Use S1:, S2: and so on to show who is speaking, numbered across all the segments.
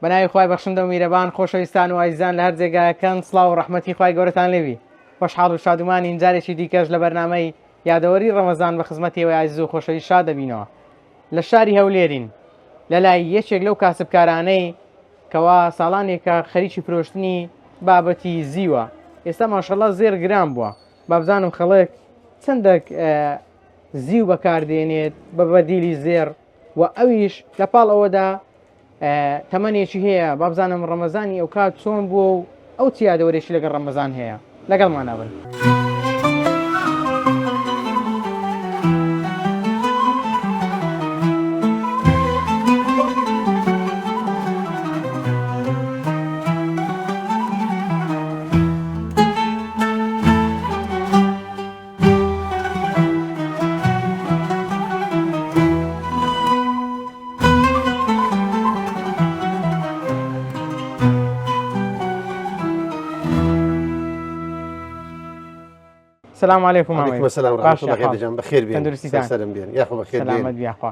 S1: بەناوی خوای بەخشندە و میرەبان خۆشەویستان و ئازیزان لە هەر جێگایەکان سڵاو و ڕەحمەتی خوای گەورەتان لێبی. خۆشحاڵ و شادومانین جارێکی دیکەش لە بەرنامەی یادەوەری ڕەمەزان بە خزمەتیەوەی ئازیز و خۆشەویست شاد دەبینەوە. لە شاری هەولێرین لە لای یەکێک لەو کاسبکارانەی کەوا ساڵانێکە خەریکی فرۆشتنی بابەتی زیوە. ئێستا ماشەڵڵا زێر گران بووە. با بزانم خەڵک چەندێک زیو بەکاردێنێت بە بەدیلی زێر و ئەویش لە پاڵ ئەوەدا تەمەنێکی هەیە. با بزانم ڕەمەزانی ئەو کات چۆن بووە و ئەو چ یادەوەرێکی لەگەڵ ڕەمەزان هەیە. لەگەڵمان بن. السلام عليكم.
S2: وعليكم السلام ورحمة الله وبركاته. بخير بين
S1: تندرستان
S2: سلام بين يا أخو بخير بين
S1: سلامت بیا خوا.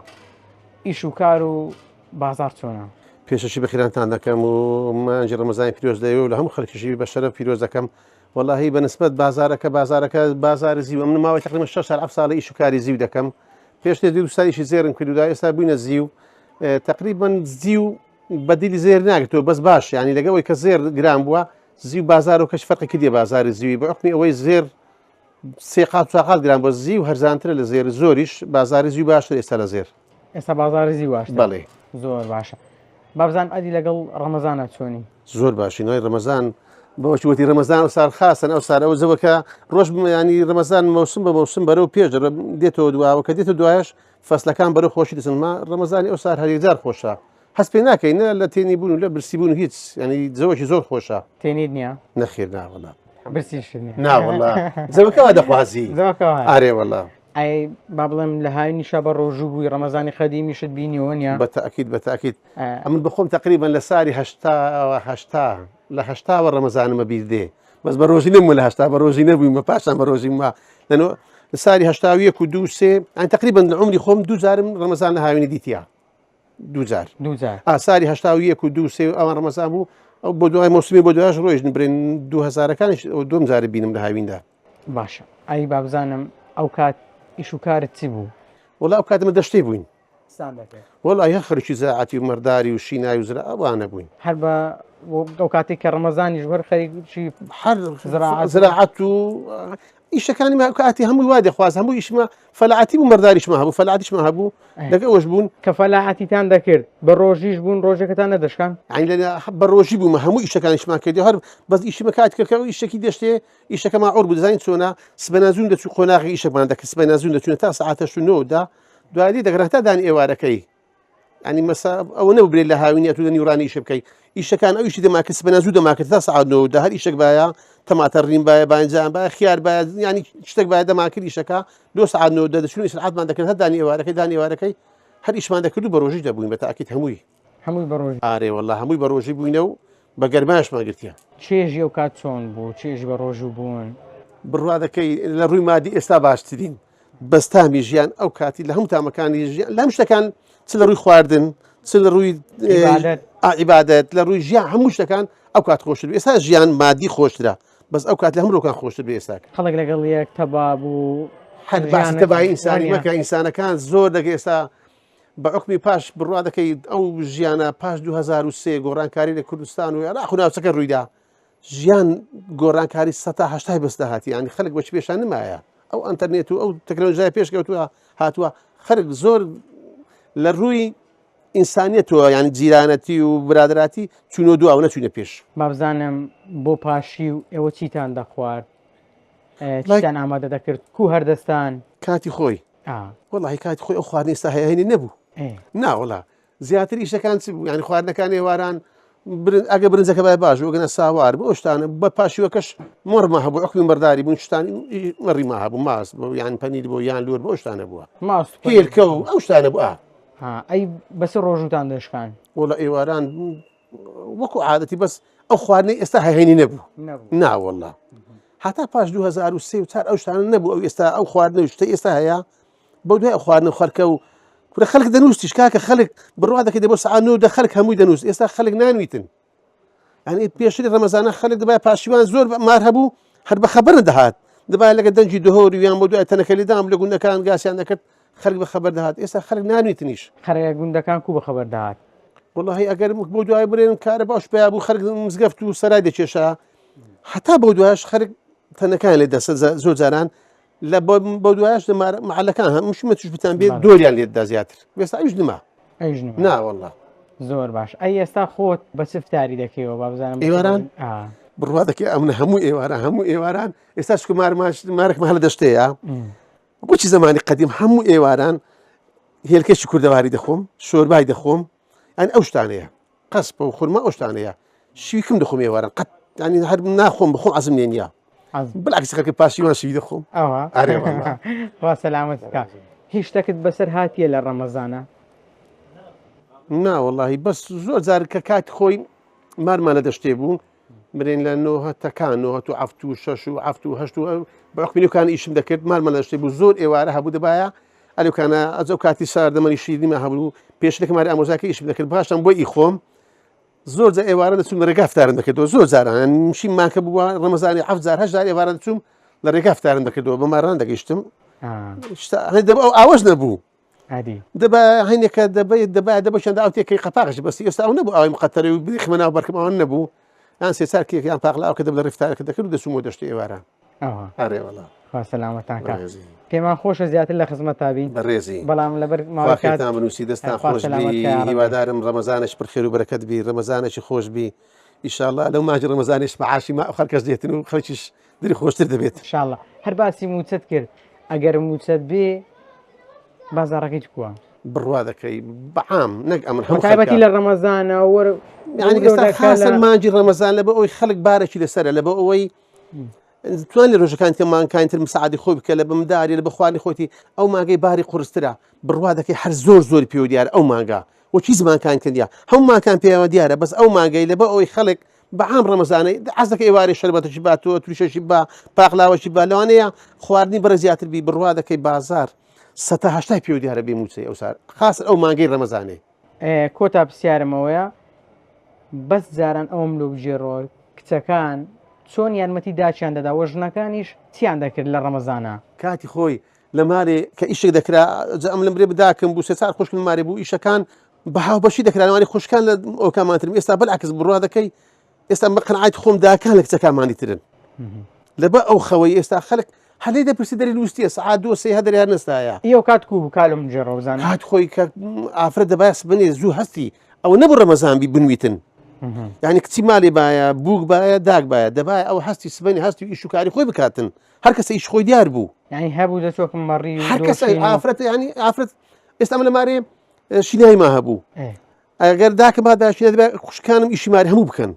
S1: ئیش و کار و بازار چۆنە؟
S2: پێشەشی بەخێرانتان دەکەم و مانجی ڕەمەزانی پیرۆز دەوێ و لە هەموو خەڵکیشی بە شەرەف پیرۆز دەکەم. واللهی بەنسبەت بازارەکە بازار زیو من ماوەی تقریبا 6 ساڵ ئیش و کاری زیو دەکەم. پێش دێ دوستانیشی زێرم کردودا ئێستا بووینە زیو تقریبا زیو بەدیلی زێر ناگرێتەوە بەس باش ینی لەگەڵەوەی کە زێر گران بووە زیو بازار و کەش فەرقی کردی بازاری زیوی بە حکمی ئەوەی زێر سێقات چاقات گران بۆ زیو هەرزانترە لە زێر زۆریش بازاری زیو باشتر ئێستا لە زێر.
S1: ئێستا بازار زیو باشتر؟
S2: بەڵێ
S1: زۆر باشە. با بزان ئەدی لەگەڵ ڕەمەزانە چۆنی؟
S2: زۆر باشی نوای ڕەمەزان بەوەی وتی ڕەمەزان و ساڵ خاستن ئەو سارەوە زەوەکە ڕۆژ ینی ڕەمەزان مەوسم بە مەوسم بەرەو پێش دێتەوە دواوە کە دێتە دوایش فەسلەکان بەرەو خۆشی دەچنما ڕەمەزانی ئەو سار هەریجار خۆشە هەست پێ ناکەین لە تێنی بوون و لە برسی بوون هیچ ینی زەوەکی زۆر خۆشە.
S1: تێنیت نییە؟
S2: نەخێر ناوەڵا
S1: برسیش
S2: ناوەڵا زەوەکەوە دەخوازی
S1: زەوەکەوە
S2: ئارێ وەڵا.
S1: ئەی با بڵێم لە هاوینیشە بە ڕۆژوو بووی ڕەمەزانی خەدیمیشت بینیەوە نیە؟
S2: بەتەکید ئەمن بخۆم تقریبا لە ساری لە هەشتاوە ڕەمەزانمە بیردێ بەس بە ڕۆژی نەبووم لە هەشتا بە ڕۆژی نەبوویمە پاشان بە ڕۆژی ما لە ساری هەشتاویەک و دوو سێ ئەن تقریبا لە عمری خۆم دوو جارم ڕەمەزان لە هاوینی دیتیا دووجار ساری هەشتاویەک و دوو سێ ئەوان ڕەمەزان بوو ئەو بۆ دوای مۆسمی بۆ دوایش ڕۆژن برێن 2000ەکانیش دوم جارە بینم لە هاویندا.
S1: باشە ئەی با بزانم ئەو کات ئیش و کارت چی بوو؟
S2: وەڵا ئەو کاتەمە دەشتەی بووین وەڵای هە خەرکی زەعاتی و مەرداری و شینای و زرا ئەوانە بووین
S1: هەر بە ئەو کاتێک کە ڕەمەزانیش وەر خەریکی
S2: هەر زراعەت و ئیشەکانی ما کاتی هەمووی وا دەخواز هەموو ئیشمە فەلاعەتی بوو مەرداریشمە هەبوو فەلاعەتیشمە هەبوو لەگە ئەوەش بوون
S1: کە فەلاعەتیتان دەکرد بە ڕۆژیش بوون ڕۆژەکەتان نەدەشکان
S2: عین لە بە ڕۆژی بوومە هەموو ئیشەکانیشمان کردی هەر بەس ئیشمە کات کردەوە ئیشەکی دەشتێ ئیشەکە ماعور بوو دەزانین چۆنە سبەنازوون دەچوو خۆناغی ئیشەکمان دەکرد سبەنازوون دەچوونە تا سەعاتە 9دا دوایی دەگەڕێت تا دانی ئێوارەکەی ینی مەسا ئەوە نەبرێت لە هاوینی ئەتو نیورانی ئیشە بکەی ئیشەکان ئەو ئیشی دەماکرد سبەنازوو دەماکرد تا سەعات 9دا هەر ئیشەک باە تەماتە ڕیم باە بانجان باە خیار باە ینی شتێک باە دەماکرد ئیشەکە 2 ساعات 9دا دەچون ئیسعاتمان دەکرد هەر دانی ئێوارەکەی هەر ئیشمان دەکرد و بە ڕۆژی دەبووین بە تاکید هەمووی
S1: بە ڕۆژ
S2: ئارێ وەڵا هەمووی بە ڕۆژی بووینە و بە گەرماشمان گرتیە.
S1: چێژی ئەو کات چۆن بوو چێژی بە ڕۆژوو بوون
S2: بڕوا دەکەی لە ڕووی مادی ئێستا باشترین بەستامی ژیان ئەو کاتی لە هەموو تامەکانی ژیان لە هەم شتەکان چ لە ڕووی خواردن چ لە ڕووی عیبادەت لە ڕووی ژیان هەموو شتەکان ئەو کات خۆشتر ئێستا ژیان مادی خۆشترە بەس ئەو کات لە هەمووکان خۆشتر بێ ئێستا
S1: خەڵک لەگەڵ یەک تەبا بوو
S2: هەر باسی تەبای ئینسانی مەکە ئینسانەکان زۆر دەگە ئێستا بە حکمی پاش بڕوا دەکەی ئەو ژیانە پاش 2003 گۆڕانکاری لە کوردستان و عێراق و ناوچەکە ڕوویدا ژیان گۆڕانکاری 180 بەستە هاتی ینی خەڵک بەچ پێشان نمایە ئەو ئەنتەرنێت و ئەو تەکنۆلۆژیای پێشکەوتووە هاتووە خەڵک زۆر لە ڕووی ئینسانیەتەوە ینی جیرانەتی و برادراتی چوونە دووە نەچوونە پێش.
S1: با بزانم بۆ پاشی و ئێوە چیتان دەخوارد چیتان ئامادە دەکرد کو هەردەستان
S2: کاتی خۆی وەڵی کاتی خۆی ئەو خواردنی ئێستا هەیە نەبوو ناوەڵا زیاتر ئیشەکان چ بوو ینی خواردنەکان ئێواران ئەگە برنجەکە بای باش وەگەنە ساوار بۆ شتانە بە پاشیوەکەش مەڕمە هەبوو حکمی بەرداری بوون شتانی مەڕیما هەبوو ماست بۆ یان پەنیر بۆ یان لۆر بۆ شتانە بووە هێلکە و ئەو شتانە بووە
S1: ئەی بەسەر ڕۆژوتان دەشکان
S2: وەڵە ئێواران وەکو عادەتی بەس ئەو خواردنەی ئێستا هەهێنی نەبوو ناوەڵا هەتا پاش 2003 و چار ئەو شتانە نەبوو ئەو ئێستا ئەو خواردنە شتە ئێستا هەیە بۆ دوای ئەو خواردنە خەرکە و کورە خەڵک دەنووسیش کاکە خەڵک بڕوا دەکەی دە بۆ سەعات 9 خەڵک هەمووی دەنووس ئێستا خەڵک نانویتن یعنی پێشتری ڕەمەزانە خەڵک دەبای پاشیوان زۆر مار هەبوو هەر بە خەبەر دەهات دەبای لەگە دەنجی دهۆری یان بۆ دوای تەنەکە لێدام لە گوندەکان گاسیان دەکرد خەڵک بە خەبەر دەهات ئێستا خەڵک نانویتنیش
S1: خەرە گوندەکان کو بە خەبەر دەهات
S2: والله ئەگەر بۆ دوای برێن کارە باش پێیا بوو خەڵک مزگەفت و سەرای دەکێشا هەتا بۆ دوایش خەڵک تەنەکان لێ دەسە زۆر جاران لە بۆ دوایش محەلەکان هەمووشمە توش بتان بێت دۆریان لێتدا زیاتر ئێستا ئەوش نما نا والله
S1: زۆر باش ئەی ئێستا خۆت بە چ فتاری دەکەیەوە با بزانم
S2: ئێواران بڕوا دەکەی ئەمنە هەموو ئێواران ئێستا شکو مارێکمە هەلە دەشتەیە بۆچی زمانی قەدیم هەموو ئێواران هێلکەشی کوردەواری دەخۆم شۆربای دەخۆم ئەن ئەو شتانەیە قەسپە و خورما ئەو شتانەیە شیکم دەخۆم ئێواران قەت ینی هەر ناخۆم بخۆم عەزم لێ نییە بەڵاکسی خەڵکی پاشیوان شوی دەخۆم
S1: وا سەلامەت بکە هیچ شتێکت بەسەر هاتیە لە ڕەمەزانە
S2: نا وەڵڵاهی بەس زۆر جار کە کاتی خۆی مارمانە دەشتێ بوو برێن لە نۆهەتەکان 1970 و 1970 بەقمینەکان ئیشم دەکرد مارمانە دەشتێ بوو زۆر ئێوارە هەبوو دەبایە ئەلوکانە ئەجەو کاتی ساردەمەنی شیرینمە هەبوو پێشلەکە ماری ئامۆژاکە ئیشم دەکرد باشم بۆ ئیخۆم زۆر جار ئێوارە دەچوم لە ڕێگافتارن دەکردەوە زۆر جاران مشی ماکە بووە ڕەمەزانی 1970 ئێوارە دەچوم لە ڕێگافتارن دەکردەوە بە ماران دەگەیشتم ئاوەش نەبوو دەبا هەینێکە دەبەشەندا ئەو تێکەی قەپاقش بەسی ئێستا ئەو نەبوو ئەوی مقەتەرەوە و بریخمە ناو بەرکەمەوە نەبوو یان سێ چارکێک یان پاقلاوکە دەب لە ڕێفتارەکە دەکرد و دەچوومەوە دەشتی ئێوارە ئەرێ وەڵا
S1: سەلامەتانکە پێمان خۆشە زیاتر لە خزمەتا بین
S2: بەڕێزی
S1: بەڵام لەبەر
S2: ماوەکەتان بنووسی دەستان خۆش بی هیوادارم ڕەمەزانش پڕخێر و بەرەکەت بی ڕەمەزانێکی خۆش بی ئیشاءڵڵا لەو ماجی ڕەمەزانیش بەعاشی ما خەڵکەش دێتن و خەڵکیش دری خۆشتر دەبێت
S1: ئینشاءڵڵا هەر باسی موچەت کرد ئەگەر موچەت بێ بازاڕەکەی کووە
S2: بڕوا دەکەی بەعام نەک ئەمن هەموو
S1: تایبەتی لە ڕەمەزانە وەرە
S2: یعنی ئێستا خاسن مانجی ڕەمەزان لە بە ئەوی خەڵک بارێکی لەسەرە لە بە ئەوەی توانێت ڕۆژەکان تێمانکانتر مساعدی خۆی بکە لە بەمداری لە بەخوانی خۆتی ئەو ماگەی باری قورسترە بڕوا دەکەی هەر زۆر پێوە دیارە ئەو ماگە وەچی زمانکان کردیا هەموو ماکان پێوە دیارە بەس ئەو ماگەی لە بە ئەوەی خەڵک بەعام ڕەمەزانەی حەز دەکەی ئێوارێ شەربەتەشی باتەوە توریشەشی با پاقلاوەشی با لەوانەیە خواردنی بەرە زیاتر بی بڕوا دەکەی بازار 1970 پێوە دیارە بێ موچەی ئەو سار خاص ئەو ماگەی ڕەمەزانەی
S1: کۆتا پرسیارمەوەیە بەس جاران ئەوم لە بژێڕۆ کچەکان چۆن یارمەتی داچیان دەدا وە ژنەکانیش چیان دەکرد لە ڕەمەزانە
S2: کاتی خۆی لە مارێ کە ئیشێک دەکرا ئەم لەم برێ بداکەم بوو سێ ساعت خوشکم مارێ بوو ئیشەکان بەهاو بەشی دەکرانوانی خوشکان لە ئەوکامانترم ئێستا بەعکس بڕوا دەکەی ئێستا بە قەنعەت خۆم داکان لە کچەکانمانی ترن لەبە ئەو خەوەی ئێستا خەڵک هەلێ دەپرسی دەری نووسیە سەعات 2 هەدەر یار نستایە
S1: ئێوە کات کو بوو کالم جێڕۆ بزانم
S2: کات خۆی کە ئافرەت دەباس بنێ زوو هەستی ئەو نەبوو ڕەمەزان بی بنویتن یعنی کچی ماڵی باە بووک باە داک باە دەبای ئەو هەستی سبەنی هەستی و ئیشوکاری خۆی بکاتن هەر کەسە ئیش خۆی دیار بوو
S1: یعنی هەبوو دەچۆکم مەڕی
S2: هەر کەسە ئافرەت ینی ئافرەت ئێستا لە مارێ شینای ما هەبوو ئەگەر داکە بادا شینە دەبای خوشکانم ئیشیماری هەموو بکەن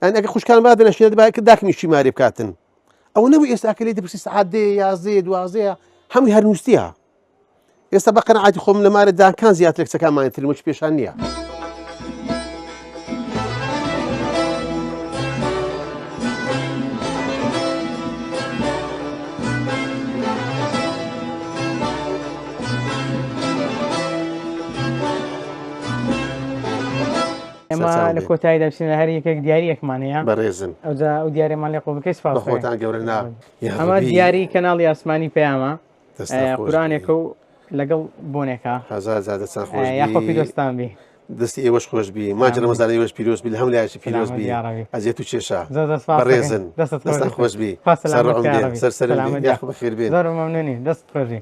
S2: ئەگە خوشکان با بێنە شینە دەبای کە داکم ئیشیماری بکاتن ئەو نەبوو ئێستا کە لێ دەپرسی سەعات 11 هەمووی هەر نووسیە ئێستا بە قەنعەتی خۆم لە مارە داکان زیاتر لە کچەکانمانی تر موچ پێشان نییە
S1: ئێمە لە کۆتایی دەچینە هەر یەکێک دیاریەکمانەیە
S2: بەڕێزن
S1: ئەو دیارێمان لێ قۆ بکەی سپاس
S2: خۆتان گەورە نا
S1: ئەمە دیاری کەناڵی ئاسمانی پێیامە قورانێکە و لەگەڵ بۆنێکە یاخۆپی دۆستان بی
S2: دەستی ئێوەش خۆش بی ماجە ڕەمەزان ئێوەش پیرۆز بی لە هەموو لایەکی پیرۆز بی ئەزیێت و کێشە بەڕێزن دەستان خۆش بی سەرڕەم بێ سەرسەرم بێ یاخۆ بەخێر بێن
S1: زۆر مەمنونی دەست خۆشی